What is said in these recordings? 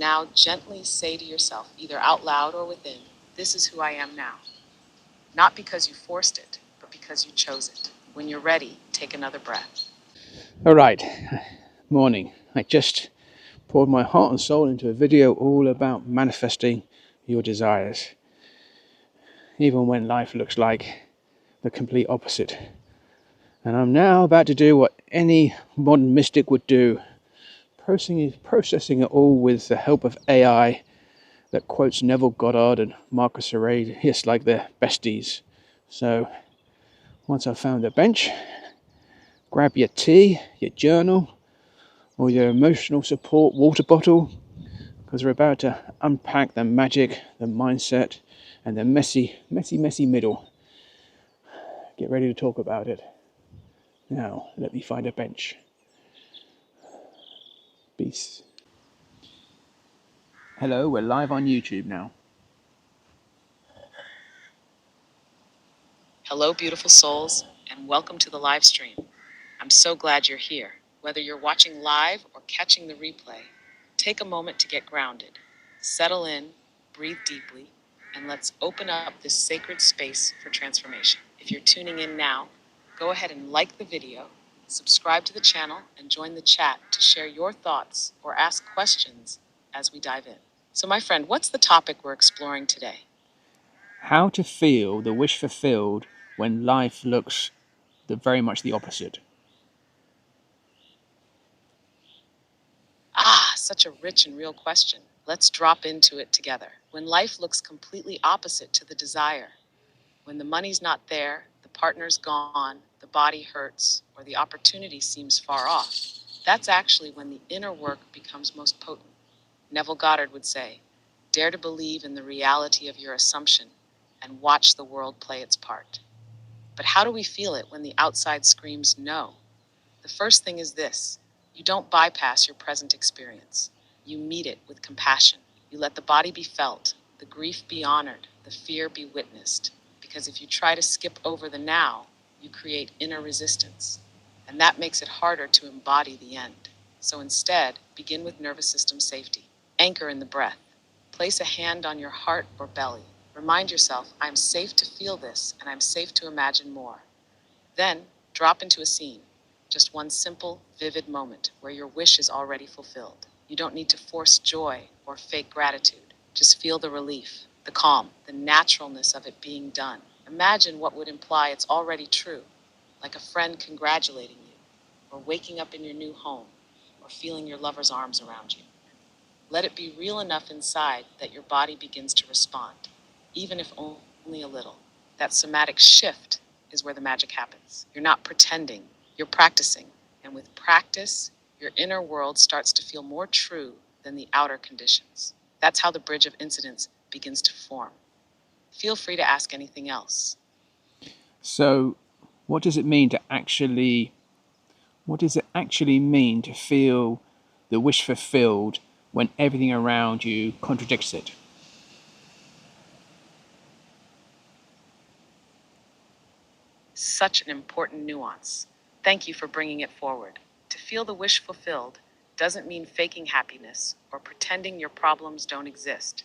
now gently say to yourself, either out loud or within, this is who I am now. Not because you forced it, but because you chose it. When you're ready, take another breath. All right, morning. I just poured my heart and soul into a video all about manifesting your desires, even when life looks like the complete opposite. And I'm now about to do what any modern mystic would do, processing it all with the help of AI that quotes Neville Goddard and Marcus Aurelius like they're besties. So once I've found a bench, grab your tea, your journal, or your emotional support water bottle, because we're about to unpack the magic, the mindset, and the messy middle. Get ready to talk about it. Now, let me find a bench. Peace. Hello, we're live on YouTube now. Hello, beautiful souls, and welcome to the live stream. I'm so glad you're here. Whether you're watching live or catching the replay, take a moment to get grounded. Settle in, breathe deeply, and let's open up this sacred space for transformation. If you're tuning in now, go ahead and like the video, subscribe to the channel, and join the chat to share your thoughts or ask questions as we dive in. So, my friend, what's the topic we're exploring today? How to feel the wish fulfilled when life looks very much the opposite. Such a rich and real question. Let's drop into it together. When life looks completely opposite to the desire, when the money's not there, the partner's gone, the body hurts, or the opportunity seems far off, that's actually when the inner work becomes most potent. Neville Goddard would say, dare to believe in the reality of your assumption and watch the world play its part. But how do we feel it when the outside screams no? The first thing is this: you don't bypass your present experience. You meet it with compassion. You let the body be felt, the grief be honored, the fear be witnessed. Because if you try to skip over the now, you create inner resistance. And that makes it harder to embody the end. So instead, begin with nervous system safety. Anchor in the breath. Place a hand on your heart or belly. Remind yourself, I'm safe to feel this, and I'm safe to imagine more. Then, drop into a scene. Just one simple, vivid moment where your wish is already fulfilled. You don't need to force joy or fake gratitude. Just feel the relief, the calm, the naturalness of it being done. Imagine what would imply it's already true, like a friend congratulating you, or waking up in your new home, or feeling your lover's arms around you. Let it be real enough inside that your body begins to respond, even if only a little. That somatic shift is where the magic happens. You're not pretending, you're practicing. And with practice, your inner world starts to feel more true than the outer conditions. That's how the bridge of incidents begins to form. Feel free to ask anything else. So, what does it mean to feel the wish fulfilled when everything around you contradicts it? Such an important nuance. Thank you for bringing it forward. To feel the wish fulfilled doesn't mean faking happiness or pretending your problems don't exist.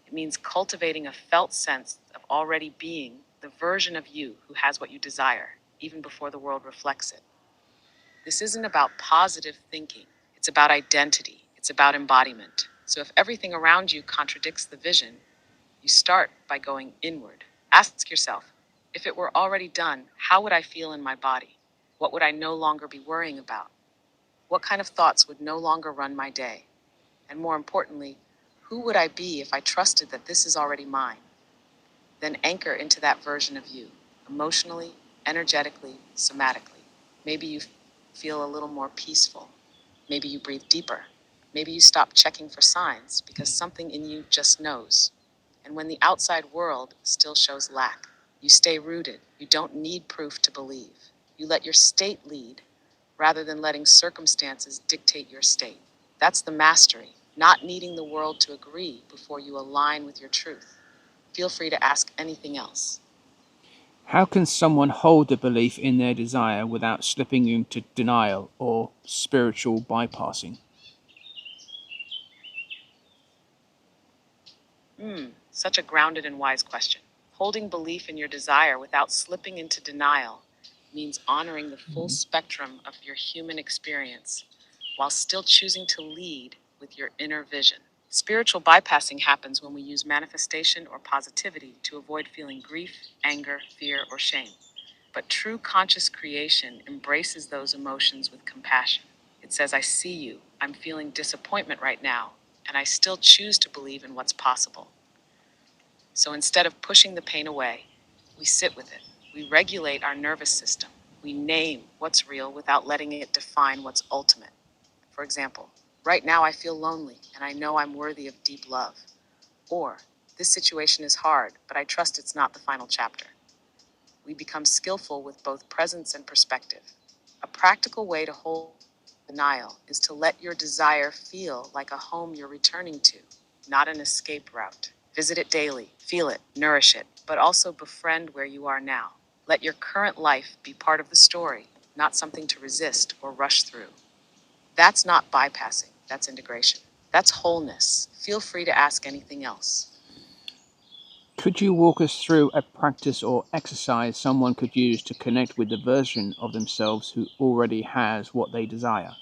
It means cultivating a felt sense of already being the version of you who has what you desire, even before the world reflects it. This isn't about positive thinking. It's about identity. It's about embodiment. So if everything around you contradicts the vision, you start by going inward. Ask yourself, if it were already done, how would I feel in my body? What would I no longer be worrying about? What kind of thoughts would no longer run my day? And more importantly, who would I be if I trusted that this is already mine? Then anchor into that version of you, emotionally, energetically, somatically. Maybe you feel a little more peaceful. Maybe you breathe deeper. Maybe you stop checking for signs because something in you just knows. And when the outside world still shows lack, you stay rooted. You don't need proof to believe. You let your state lead rather than letting circumstances dictate your state. That's the mastery, not needing the world to agree before you align with your truth. Feel free to ask anything else. How can someone hold the belief in their desire without slipping into denial or spiritual bypassing? Such a grounded and wise question. Holding belief in your desire without slipping into denial means honoring the full spectrum of your human experience while still choosing to lead with your inner vision. Spiritual bypassing happens when we use manifestation or positivity to avoid feeling grief, anger, fear, or shame. But true conscious creation embraces those emotions with compassion. It says, I see you, I'm feeling disappointment right now, and I still choose to believe in what's possible. So instead of pushing the pain away, we sit with it. We regulate our nervous system. We name what's real without letting it define what's ultimate. For example, right now I feel lonely and I know I'm worthy of deep love. Or, this situation is hard, but I trust it's not the final chapter. We become skillful with both presence and perspective. A practical way to hold denial is to let your desire feel like a home you're returning to, not an escape route. Visit it daily, feel it, nourish it, but also befriend where you are now. Let your current life be part of the story, not something to resist or rush through. That's not bypassing, that's integration. That's wholeness. Feel free to ask anything else. Could you walk us through a practice or exercise someone could use to connect with the version of themselves who already has what they desire?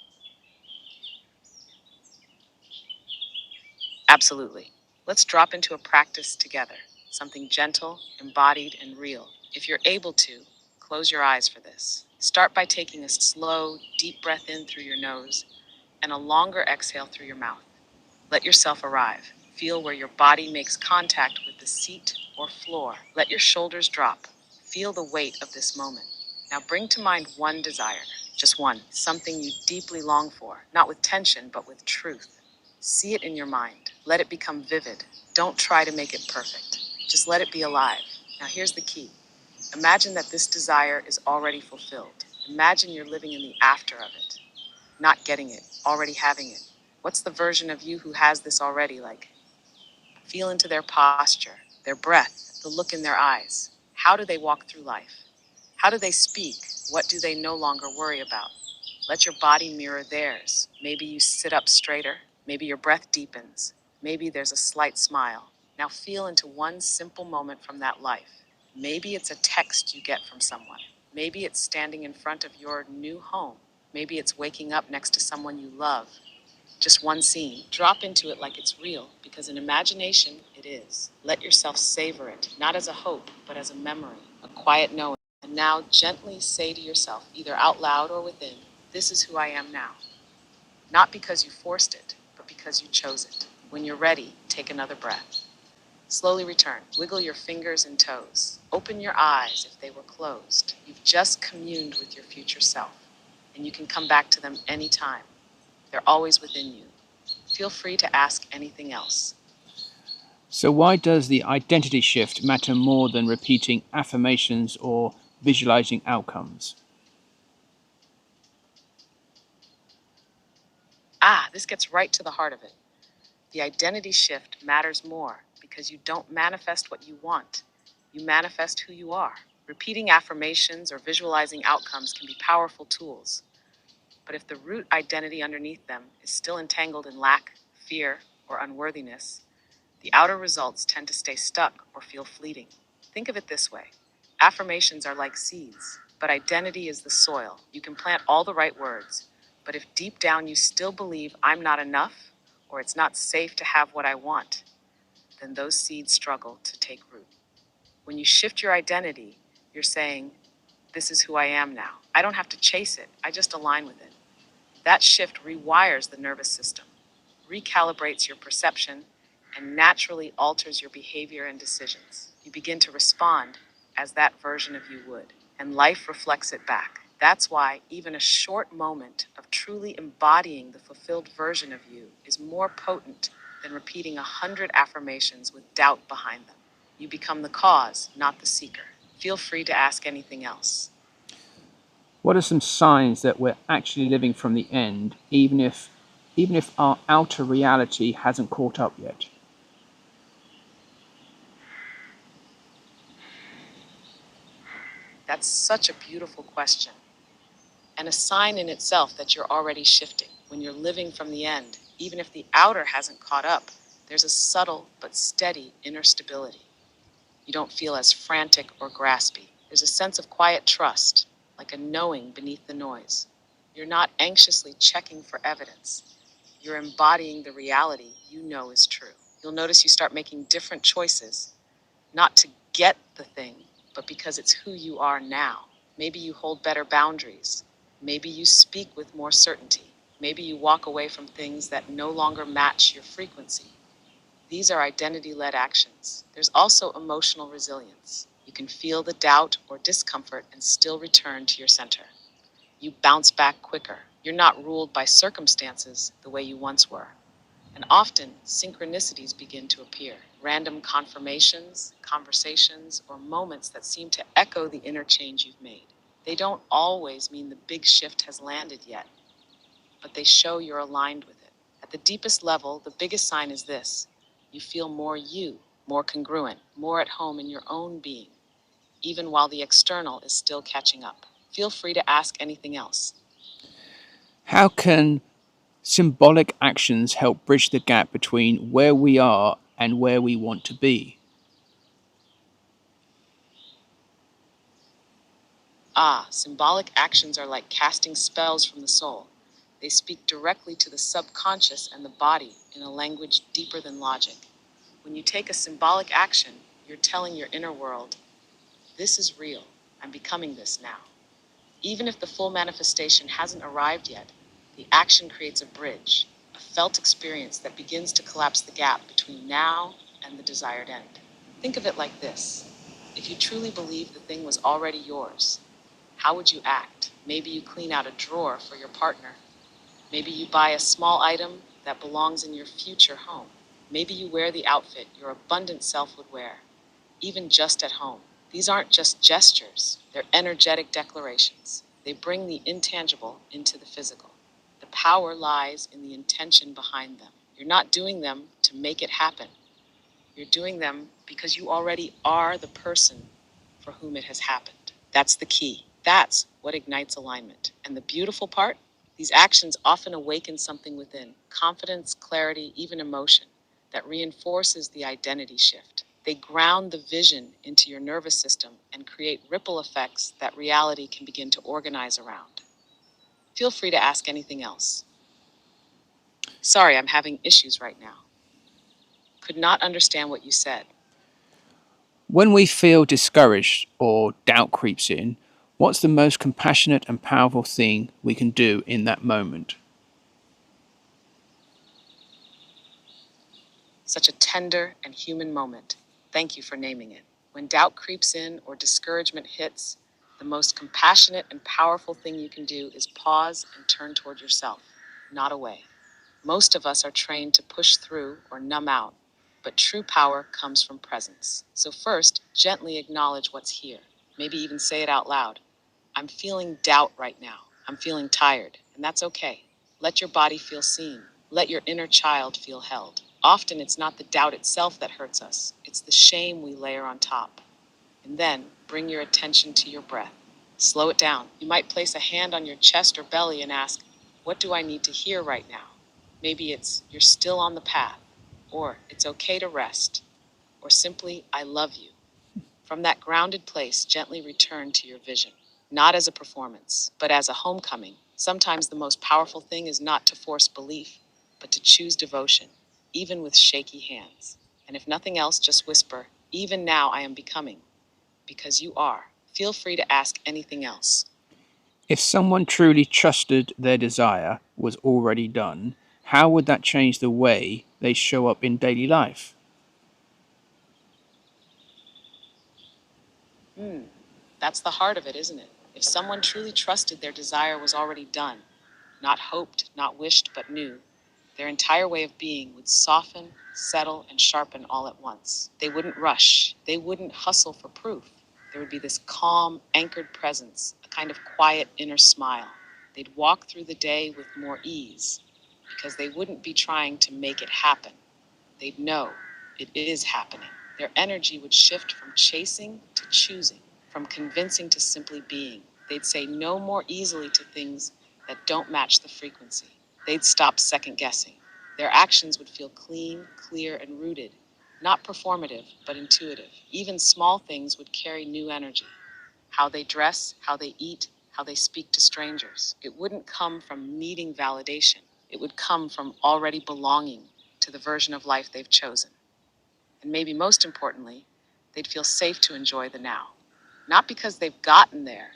Absolutely. Let's drop into a practice together, something gentle, embodied, and real. If you're able to, close your eyes for this. Start by taking a slow, deep breath in through your nose and a longer exhale through your mouth. Let yourself arrive. Feel where your body makes contact with the seat or floor. Let your shoulders drop. Feel the weight of this moment. Now bring to mind one desire, just one, something you deeply long for, not with tension, but with truth. See it in your mind. Let it become vivid. Don't try to make it perfect. Just let it be alive. Now here's the key. Imagine that this desire is already fulfilled. Imagine you're living in the after of it, not getting it, already having it. What's the version of you who has this already like? Feel into their posture, their breath, the look in their eyes. How do they walk through life? How do they speak? What do they no longer worry about? Let your body mirror theirs. Maybe you sit up straighter. Maybe your breath deepens. Maybe there's a slight smile. Now feel into one simple moment from that life. Maybe it's a text you get from someone. Maybe it's standing in front of your new home. Maybe it's waking up next to someone you love. Just one scene. Drop into it like it's real, because in imagination, it is. Let yourself savor it, not as a hope, but as a memory, a quiet knowing. And now gently say to yourself, either out loud or within, this is who I am now. Not because you forced it, but because you chose it. When you're ready, take another breath. Slowly return. Wiggle your fingers and toes. Open your eyes if they were closed. You've just communed with your future self, and you can come back to them anytime. They're always within you. Feel free to ask anything else. So, why does the identity shift matter more than repeating affirmations or visualizing outcomes? This gets right to the heart of it. The identity shift matters more because you don't manifest what you want. You manifest who you are. Repeating affirmations or visualizing outcomes can be powerful tools, but if the root identity underneath them is still entangled in lack, fear, or unworthiness, the outer results tend to stay stuck or feel fleeting. Think of it this way. Affirmations are like seeds, but identity is the soil. You can plant all the right words, but if deep down you still believe I'm not enough, or it's not safe to have what I want, then those seeds struggle to take root. When you shift your identity, you're saying, this is who I am now. I don't have to chase it, I just align with it. That shift rewires the nervous system, recalibrates your perception, and naturally alters your behavior and decisions. You begin to respond as that version of you would, and life reflects it back. That's why even a short moment of truly embodying the fulfilled version of you is more potent than repeating 100 affirmations with doubt behind them. You become the cause, not the seeker. Feel free to ask anything else. What are some signs that we're actually living from the end, even if our outer reality hasn't caught up yet? That's such a beautiful question, and a sign in itself that you're already shifting. When you're living from the end, even if the outer hasn't caught up, There's a subtle but steady inner stability. You don't feel as frantic or graspy. There's a sense of quiet trust, like a knowing beneath the noise. You're not anxiously checking for evidence. You're embodying the reality you know is true. You'll notice you start making different choices, not to get the thing, but because it's who you are now. Maybe you hold better boundaries. Maybe you speak with more certainty. Maybe you walk away from things that no longer match your frequency. These are identity-led actions. There's also emotional resilience. You can feel the doubt or discomfort and still return to your center. You bounce back quicker. You're not ruled by circumstances the way you once were. And often, synchronicities begin to appear. Random confirmations, conversations, or moments that seem to echo the inner change you've made. They don't always mean the big shift has landed yet, but they show you're aligned with it. At the deepest level, the biggest sign is this: you feel more you, more congruent, more at home in your own being, even while the external is still catching up. Feel free to ask anything else. How can symbolic actions help bridge the gap between where we are and where we want to be? Symbolic actions are like casting spells from the soul. They speak directly to the subconscious and the body in a language deeper than logic. When you take a symbolic action, you're telling your inner world, this is real. I'm becoming this now. Even if the full manifestation hasn't arrived yet, the action creates a bridge, a felt experience that begins to collapse the gap between now and the desired end. Think of it like this: if you truly believe the thing was already yours, how would you act? Maybe you clean out a drawer for your partner. Maybe you buy a small item that belongs in your future home. Maybe you wear the outfit your abundant self would wear, even just at home. These aren't just gestures, they're energetic declarations. They bring the intangible into the physical. The power lies in the intention behind them. You're not doing them to make it happen. You're doing them because you already are the person for whom it has happened. That's the key. That's what ignites alignment. And the beautiful part? These actions often awaken something within: confidence, clarity, even emotion that reinforces the identity shift. They ground the vision into your nervous system and create ripple effects that reality can begin to organize around. Feel free to ask anything else. Sorry, I'm having issues right now. Could not understand what you said. When we feel discouraged or doubt creeps in, what's the most compassionate and powerful thing we can do in that moment? Such a tender and human moment. Thank you for naming it. When doubt creeps in or discouragement hits, the most compassionate and powerful thing you can do is pause and turn toward yourself, not away. Most of us are trained to push through or numb out, but true power comes from presence. So first, gently acknowledge what's here. Maybe even say it out loud. I'm feeling doubt right now. I'm feeling tired, and that's okay. Let your body feel seen. Let your inner child feel held. Often it's not the doubt itself that hurts us, it's the shame we layer on top. And then bring your attention to your breath. Slow it down. You might place a hand on your chest or belly and ask, what do I need to hear right now? Maybe it's, you're still on the path, or it's okay to rest, or simply, I love you. From that grounded place, gently return to your vision, not as a performance, but as a homecoming. Sometimes the most powerful thing is not to force belief, but to choose devotion, even with shaky hands. And if nothing else, just whisper, even now I am becoming, because you are. Feel free to ask anything else. If someone truly trusted their desire was already done, how would that change the way they show up in daily life? That's the heart of it, isn't it? If someone truly trusted their desire was already done, not hoped, not wished, but knew, their entire way of being would soften, settle, and sharpen all at once. They wouldn't rush. They wouldn't hustle for proof. There would be this calm, anchored presence, a kind of quiet inner smile. They'd walk through the day with more ease because they wouldn't be trying to make it happen. They'd know it is happening. Their energy would shift from chasing to choosing, from convincing to simply being. They'd say no more easily to things that don't match the frequency. They'd stop second guessing. Their actions would feel clean, clear, and rooted, not performative, but intuitive. Even small things would carry new energy. How they dress, how they eat, how they speak to strangers. It wouldn't come from needing validation. It would come from already belonging to the version of life they've chosen. And maybe most importantly, they'd feel safe to enjoy the now. Not because they've gotten there,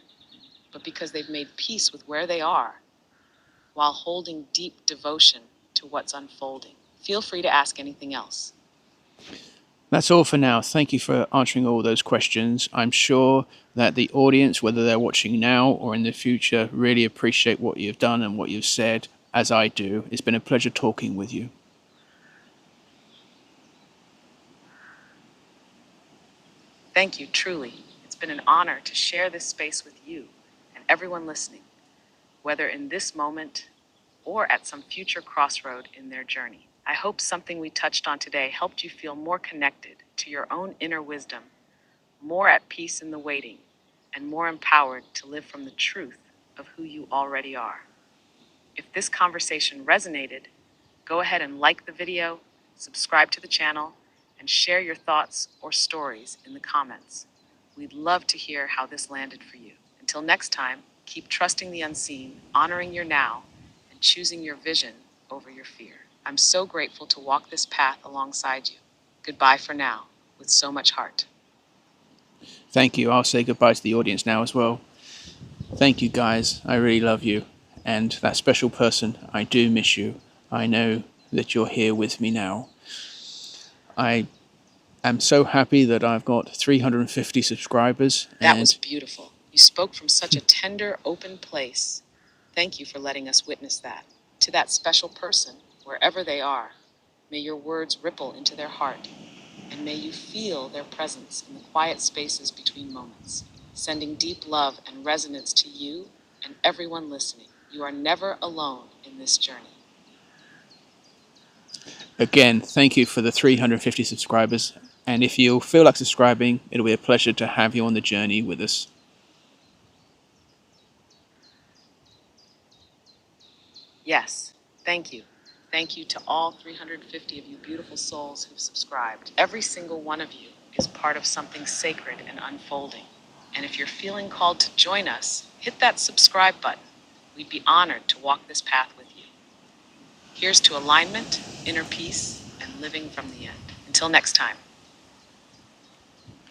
but because they've made peace with where they are while holding deep devotion to what's unfolding. Feel free to ask anything else. That's all for now. Thank you for answering all those questions. I'm sure that the audience, whether they're watching now or in the future, really appreciate what you've done and what you've said, as I do. It's been a pleasure talking with you. Thank you, truly. It's been an honor to share this space with you and everyone listening, whether in this moment or at some future crossroad in their journey. I hope something we touched on today helped you feel more connected to your own inner wisdom, more at peace in the waiting, and more empowered to live from the truth of who you already are. If this conversation resonated, go ahead and like the video, subscribe to the channel, and share your thoughts or stories in the comments. We'd love to hear how this landed for you. Until next time, keep trusting the unseen, honoring your now, and choosing your vision over your fear. I'm so grateful to walk this path alongside you. Goodbye for now, with so much heart. Thank you. I'll say goodbye to the audience now as well. Thank you, guys. I really love you. And that special person, I do miss you. I know that you're here with me now. I am so happy that I've got 350 subscribers. That was beautiful. You spoke from such a tender, open place. Thank you for letting us witness that. To that special person, wherever they are, may your words ripple into their heart, and may you feel their presence in the quiet spaces between moments, sending deep love and resonance to you and everyone listening. You are never alone in this journey. Again, thank you for the 350 subscribers. And if you feel like subscribing, it'll be a pleasure to have you on the journey with us. Yes, thank you. Thank you to all 350 of you beautiful souls who've subscribed. Every single one of you is part of something sacred and unfolding. And if you're feeling called to join us, hit that subscribe button. We'd be honored to walk this path with you. Here's to alignment, inner peace, and living from the end. Until next time.